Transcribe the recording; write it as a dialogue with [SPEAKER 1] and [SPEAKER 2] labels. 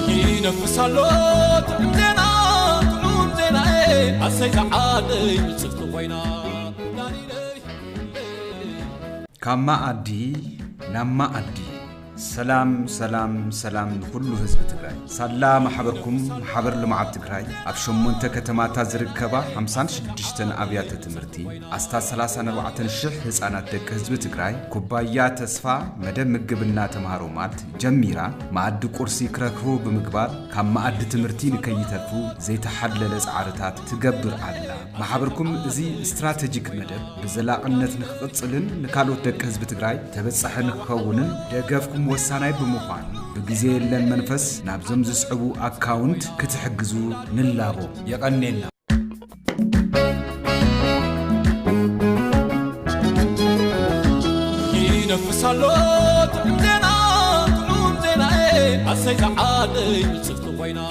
[SPEAKER 1] ينفسالوت عندنا كلهم زينا عسيت عادي صفت خوينا
[SPEAKER 2] كما أدي نما أدي سلام لكل حزب تግራይ سلام حبركم حبر لمعت تግራይ أبشمون تكتمات زركبا 56 أبيات تمرتي أستا 34 شح ህፃናት ደቅ ህዝብ ትግራይ ኩባያ ተስፋ መደብ ምግብና ተማሃሮ ማት ጀሚራ ማዕድ ቁርሲ ክረክቡ በመግባር ካብ ማዕድ ትምርቲ ንከይተርፉ ዘይተሐለለ ጻዕርታት ትገብር አላ ማሕበርኩም እዚ ስትራቴጂክ መደብ በዘላቅነት ንክቅጽልን ንካሎት ደቅ ህዝብ ትግራይ ተበጻሕን ክኸውንን ደገፍኩም ወሳናይ በመሆን በጊዜ የለን መንፈስ ናብዞም ዝስዕቡ አካውንት ክትሕግዙ ንላቦ የቀኔና
[SPEAKER 1] ينفسالوت عندنا كلهم زينا عسيت عادي صفت خوينا